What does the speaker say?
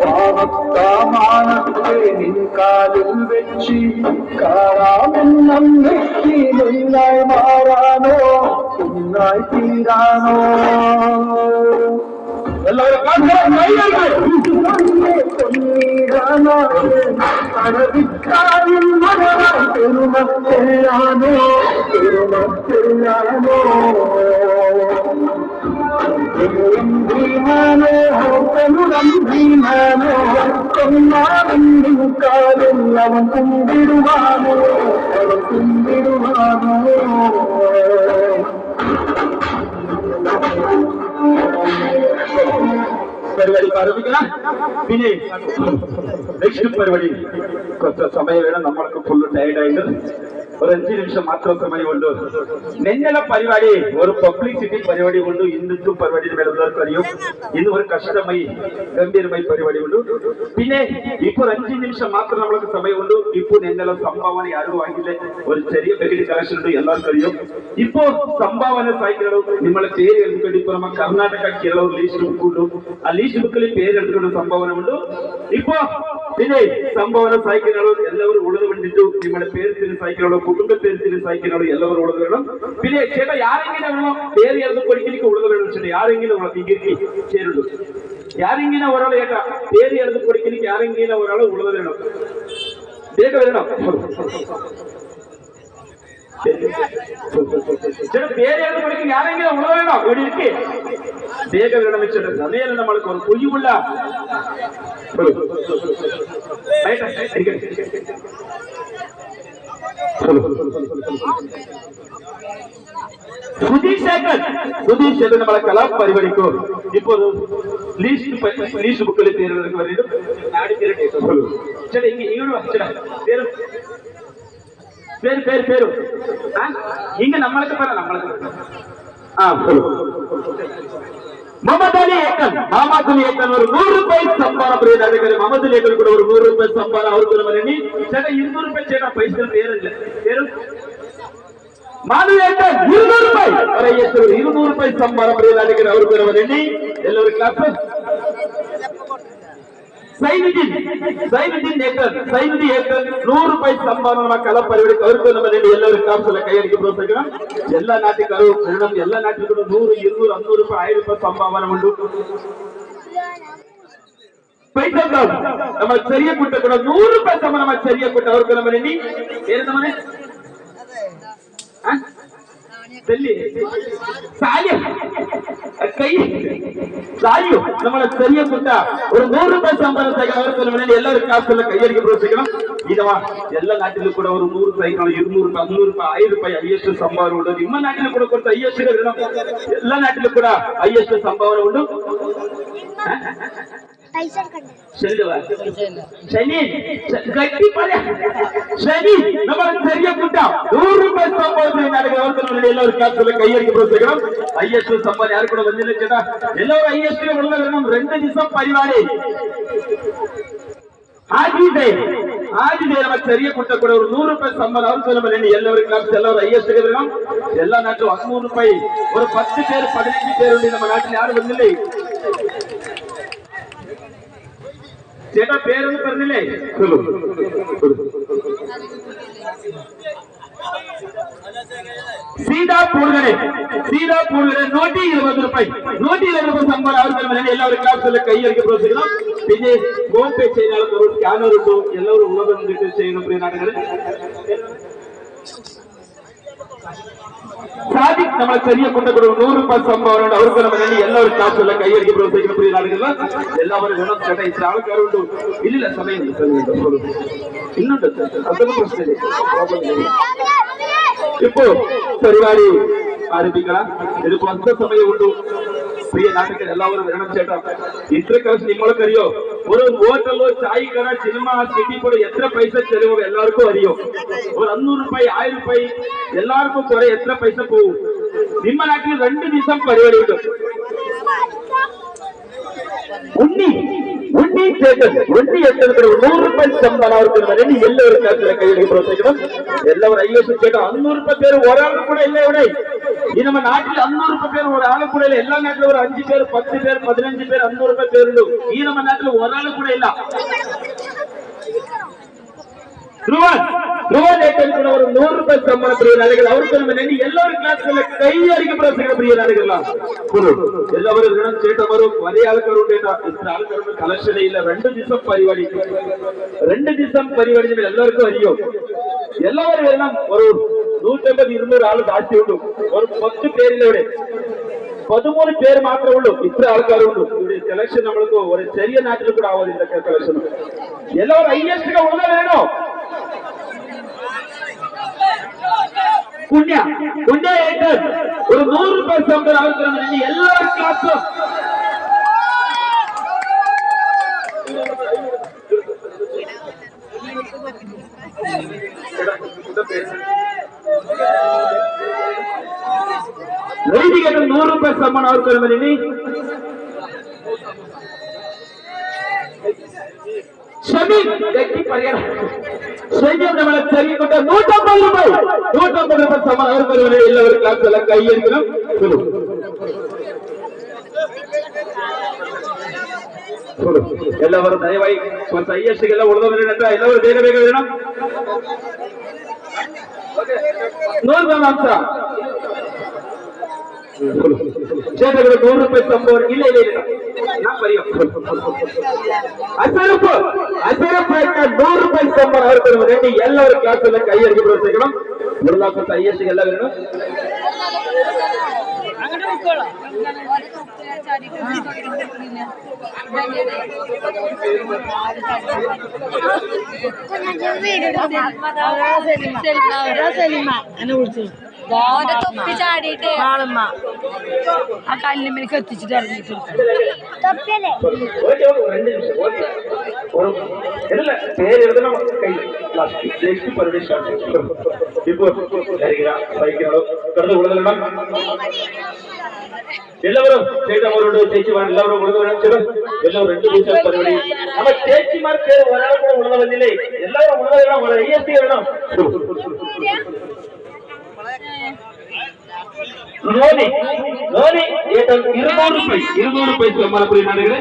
പാവത്താമാനത്തെ നിൻ കാലിൽ വെച്ച് കാരാമെന്നം നെറ്റി നിന്നായി മാറാനോ കുന്നായി തീരാനോ എല്ലാവരും അറബിക്കാരിൽ പെരുമത്തെയാനോ പെരുമത്തെയാനോ ഭീമാനോ പെരുടം ഭീമാനോ കൊന്നാറിൻ കാലിൽ അവൻ കുമ്പിടുവാനോ അവൻ കുമ്പിടുവാനോ പരിപാടി ആരംഭിക്കണം. പിന്നെ നെക്സ്റ്റ് പരിപാടി കുറച്ച് സമയം വേണം. നമ്മൾക്ക് ഫുള്ള് ടയർഡായിട്ട് ഒരു 5 നിമിഷം മാത്രം സമയമുണ്ട്. നെഞ്ഞല പരിപാടി ഒരു പബ്ലിസിറ്റി പരിപാടി കൊണ്ട് ഇന്നത്തെ പരിപാടി എല്ലാവർക്കും അറിയും. ഇന്ന് ഒരു കഷ്ടമായി ഗംഭീരമായി പരിപാടി ഉണ്ട്. പിന്നെ ഇപ്പോൾ 5 നിമിഷം മാത്രം നമ്മൾക്ക് സമയമുണ്ട്. ഇപ്പോൾ നെഞ്ഞല സംഭാവന ആരും വാങ്ങില്ല. ഒരു ചെറിയ പെക്കറ്റ് കളക്ഷൻ ഉണ്ട്, എല്ലാവർക്കും അറിയും. ഇപ്പോ സംഭാവന സൈക്കിളും നിങ്ങളെ പേര് എടുത്തുകൊണ്ട് ഇപ്പൊ നമ്മ കർണാടക കേരള ലീസ്റ്റ് ബുക്ക് ഉണ്ട്. ആ ലീസ്റ്റ് ബുക്കിൽ പേര് എടുത്തുകൊണ്ട് സംഭാവന ഉണ്ട്. ഇപ്പോ പിന്നെ സംഭാവന സൈക്കിളുകൾ എല്ലാവരും ഉള്ളത് കണ്ടിട്ടു നിങ്ങളുടെ പേര് സൈക്കിളുകളോ കുടുംബ പേര് സൈക്കിളുകളോ എല്ലാവരും ഉള്ളത് വേണം. പിന്നെ ചേട്ടാ ಯಾರೆಂಗಿನ പേര് എഴുതി കൊടുക്കലിക്ക് ഉള്ളത് വേണം. ചേട്ടാ ಯಾರೆಂಗಿನ ചേരുള്ളൂ. ಯಾರೆಂಗಿನ ഒരാൾ ഏട്ടാ പേര് എഴുതി കൊടുക്കലിക്ക് ಯಾರೆಂಗಿನ ഒരാൾ ഉള്ളത് വേണം. വേഗം വരണം. ചേട്ടാ പേര് എഴുതി കൊടുക്കൽ ಯಾರೆಂಗಿನ ഉള്ളത് വേണം. ഇവിടെ ഇരിക്കേ വേഗം വരണം വെച്ചിട്ട് സമയം നമ്മൾക്ക് ഒരു കുഴിവുള്ള സുധീഷ് നമ്മളെ കലാപരിപാടിക്കോ ഇപ്പൊ ലീസ്റ്റ് ബുക്കിൽ പേര് ചേട്ടാ പേര് പേര് പേര് ഇങ്ങ നമ്മൾക്ക് പറ നമ്മൾക്ക് ಮೊಹಮ್ಮದ್ ಅಲಿ ಏಕನ್ ಅವರು 100 ರೂಪಾಯಿ ಸಂಭಾವನ ಬರೆಯಲಾಗಿದೆ. ಮೊಹಮ್ಮದ್ ಅಲಿ ಏಕನ್ ಕೂಡ ಅವರು 100 ರೂಪಾಯಿ ಸಂಭಾವನ ಅವ್ರಿಗೆ ಮನೆಯಲ್ಲಿ ചേട്ടാ 200 ರೂಪಾಯಿ ചേട്ടാ പൈസ പേരല്ല പേര് ಮಾಧು ಏಕನ್ 200 ರೂಪಾಯಿ ಅವರ ಹೆಸರು 200 ರೂಪಾಯಿ ಸಂಭಾವನ ಬರೆಯಲಾಗಿದೆ ಅವ್ರಿಗೆ ಮನೆಯಲ್ಲಿ ಎಲ್ಲರೂ ಕ್ಲಾಸ್. ಸೈನುದ್ದೀನ್ ಏಕನ್ 100 ರೂಪಾಯಿ ಸಂಭಾವನೆ ನಮ್ಮ ಕಲಾ ಪರಿವಾರಕ್ಕೆ ಅವ್ರಿಗೂ ನಮ್ಮ ಮನೆಯಲ್ಲಿ ಎಲ್ಲರೂ ಕಾಪಿಸಲ್ಲ ಕೈಯಡಿಕೆ ಪ್ರೋತ್ಸಾಹ. ಎಲ್ಲ ನಾಟಕರು ಎಲ್ಲ ನಾಟಕರು 100, 200, 500 ರೂಪಾಯಿ 1000 ರೂಪಾಯಿ ಸಂಭಾವನೆ ಉಂಟು. ಪೈಸಾ ನಮ್ಮ ചെറിയ കുട്ട ಕೂಡ 100 ರೂಪಾಯಿ ಸಂಭಾವನೆ ನಮ್ಮ ചെറിയ കുട്ട ಅವ್ರಿಗೂ ನಮ್ಮ ಮನೆಯಲ್ಲಿ ಏನು ಮನೆ സാലിയോ നമ്മളെ ചെറിയ കുട്ട ഒരു 100 ರೂಪಾಯಿ ಸಂಭಾವನೆ അവർക്ക് മನೆಯಲ್ಲಿ ಎಲ್ಲರೂ ಕಾಸೆಲ್ಲ ಕೈಯಡಿಕೆ ಪ್ರೋತ್ಸಾಹ. ಇದವಾ ಎಲ್ಲ ನಾಟಿಲು ಕೂಡ ಅವರು 100 ಸೈಕಲ್ 200 ರೂಪಾಯಿ 500 ರೂಪಾಯಿ 5 ರೂಪಾಯಿ ಹೈಯೆಸ್ಟ್ ಸಂಭಾವನೆ ಉಂಟು. ನಿಮ್ಮ ನಾಟಿಲು ಕೂಡ ಕೊಡ್ತಾ ಹೈಯೆಸ್ಟ್ ಎಲ್ಲ ನಾಟಿಲು ಕೂಡ ಹೈಯೆಸ್ಟ್ ಸಂಭಾವನೆ ಉಂಟು. ശനി നമ്മൾ ചെറിയ കുട്ട 100 ರೂಪಾಯಿ ಸಂಭಾವನೆ എല്ലാവരും കാസല്ല കൈയടിക്ക് പ്രോത്സാഹിക്കണം. ഹൈയസ്റ്റ് സംഭാവന ആരും കൂടെ വന്നില്ല ചേട്ടാ. എല്ലാവരും ഹൈയസ്റ്റ് ഉള്ള വരണം. 2 ദിവസം പരിപാടി ആജിതേ ನಮ್ಮ ചെറിയ കുട്ട ಕೂಡ ഒരു 100 ರೂಪಾಯಿ ಸಂಭಾವನೆ ಅವ್ರಿಗೆ ಮನೆಯಲ್ಲಿ ಎಲ್ಲವരും ಕಾಸು ಎಲ್ಲರೂ ಹೈಯೆಸ್ಟ್ വരണം. എല്ലാ നാട്ടിലും 100 ರೂಪಾಯಿ ഒരു 10 പേര് 15 പേരുണ്ട്. ನಮ್ಮ നാട്ടിൽ ಯಾರು ಬಂದಿಲ್ಲ ചേട്ടാ പേരൊന്നും പറഞ്ഞില്ലേ? സീതാ പൂർഗനെ 120 ರೂಪಾಯಿ ಸಂಭಾವನೆ ಅವ್ರಿಗೆ ಮನೆಯಲ್ಲಿ ಎಲ್ಲರೂ ಕ್ಲಾಸ್ കൈയടിക്ക് പ്രോത്സാഹിക്കണം. പിന്നെ ഫോൺ പേ ചെയ്യുന്ന ആൾക്കാർ സ്കാനർ ഉണ്ടോ എല്ലാവരും ഉള്ളതെന്നിട്ട് ചെയ്യുന്ന പ്രിയ നാട്ടുകാർ. സാദിഖ് നമ്മളെ ചെറിയ കുട്ട ಕೂಡ 100 ರೂಪಾಯಿ ಸಂಭಾವನೆ ಅವ್ರಿಗೆ ಮನೆಯಲ್ಲಿ ಎಲ್ಲರೂ ಕ್ಲಾಸ್ കൈയടിക്ക് പ്രോത്സാഹിക്കണം. പ്രിയ നാട്ടുകാർ എല്ലാവരും വേണം. ചേട്ടാ ഇത്ര ആൾക്കാരുണ്ട്. ഇല്ലില്ല സമയമുണ്ട് ಇನ್ನುಂಟು ಅದನ್ನು ಪ್ರಶ್ನೆ ഇപ്പോ പരിപാടി ആരംഭിക്കണം. ഇത് കുറച്ച് സമയമുണ്ട്. പ്രിയ നാട്ടുകാർ എല്ലാവരും വരണം ചേട്ടാ. ഇത്ര കാശ് നിങ്ങൾക്കറിയോ? ഒരു ഹോട്ടലോ ചായ് കട സിനിമ സിറ്റി കൂടെ എത്ര പൈസ ചെലവ് എല്ലാവർക്കും അറിയോ? ഒരു 500 ರೂಪಾಯಿ 1000 ರೂಪಾಯಿ എല്ലാവർക്കും കുറെ എത്ര പൈസ പോകും? ನಿಮ್ಮ നാട്ടിൽ 2 ദിവസം പരിപാടി ഉണ്ട്. ഉണ്ണി ചേട്ടൻ 100 ರೂಪಾಯಿ ಸಂಭಾವನೆ ಅವ್ರಿಗೆ ಮನೆಯಲ್ಲಿ ಎಲ್ಲರೂ ಕಾಸಲ್ಲ കൈയടിക്ക് പ്രോത്സാഹിക്കണം. എല്ലാവരും ഹൈയസ്റ്റ് ചേട്ടാ 500 ರೂಪಾಯಿ പേര് ഒരാൾക്ക് കൂടെ ഇല്ല ഇവിടെ. நம்ம நாட்டில் 500 பேர் ஒரு ஆளு கூட இல்ல. எல்லா நாட்டுல ஒரு 5 பேர் 10 பேர் 15 பேர் 500 பேர் நம்ம நாட்டுல ஒரு ஆளு கூட இல்ல. ஒரு 100 ரூபாய் சம்பள பிரிய நாடுகள் அவருக்கு நம்ம நின்று எல்லாரும் கிளாஸ்ல கை அடிக்கப்பட பிரிய நாடுகள் எல்லாரும் சேட்டவரும் ஒரே ஆளுக்கரும் ஆளுக்கரும் கலெக்ஷன் இல்ல. 2 திசம் பரிவாடி 2 திசம் பரிவாடி எல்லாருக்கும் அறியும். எல்லாரும் எல்லாம் ஒரு 150-200 ஆளு ஜாஸ்தி உண்டு. ஒரு 10 பேரிலோட 13 பேர் மாத்திரம் உண்டு. இத்தனை ஆளுக்காரு உண்டு. இப்படி கலெக்ஷன் நம்மளுக்கு ஒரு பெரிய நாட்டில் கூட ஆகுது. இந்த கலெக்ஷன் எல்லாரும் ஐஎஸ்க்கு உள்ள வேணும். புண்ணியா புண்ணியா ஒரு 100 ரூபாய் சம்பளம் அவருக்கு எல்லா கிளாஸும் வைதிகன் 100 ரூபாய் சம்பளம் அவருக்கு தெரிவிக்கின்ற 150 ரூபாய் சம்பளம் அவருக்கு எல்லாரும் கிளாஸ் எல்லாம் கையெழுக்கணும். ಎಲ್ಲವರು ದಯವಾಗಿ ಒಂದು ಐಎಸ್ಗೆಲ್ಲ ಉಳಿದವರ ಎಲ್ಲವರು ಬೇಗ ಬೇಗ வேணும். 100 ಅಂಶ சேட்டಗಳು 100 ರೂಪಾಯಿ ಸಂಭವ ಇಲ್ಲ ಇಲ್ಲ ಇಲ್ಲ ನಾ ಬರಿಯೋ ಅಸರಪ್ಪ 100 ರೂಪಾಯಿ ಸಂಭವ ಅವರು ರೆಡಿ ಎಲ್ಲರೂ ಕ್ಲಾಸ್ ಅಲ್ಲಿ ಕೈ ಅಡಿಗೆ ಪ್ರೋತ್ಸಾಹಿಸണം. ಮುರುಳಾಕಂತ ಐಎಸ್ಗೆ ಎಲ್ಲ வேணும். തൊപ്പി ചാടിയിട്ട് ആളമ്മ ആ കല്ലുമ്മേലേക്ക് എത്തിച്ചിട്ട് ഇറങ്ങിയിട്ട് ಎಲ್ಲರೂ ಚೇತಮರು ಚೇಚಿ ಮಾಡಿ ಎಲ್ಲರೂ ಉಳಿದವರು ಎಲ್ಲರೂ 2 ದಿವಸ ಪರಿವಡಿ ನಮ್ಮ ಚೇಚಿ ಮಾಡಿ ಹೊರಗಡೆ ಕೂಡ ಉಳಿದ ಬಂದಿಲ್ಲ. ಎಲ್ಲರೂ ಉಳಿದ ಐಎಸ್ಟಿ ಹೇಳೋಣ. ನೋಡಿ ನೋಡಿ 200 ರೂಪಾಯಿ ಸಂಬಳ ಪುರಿ ಮಾಡಿದ್ರೆ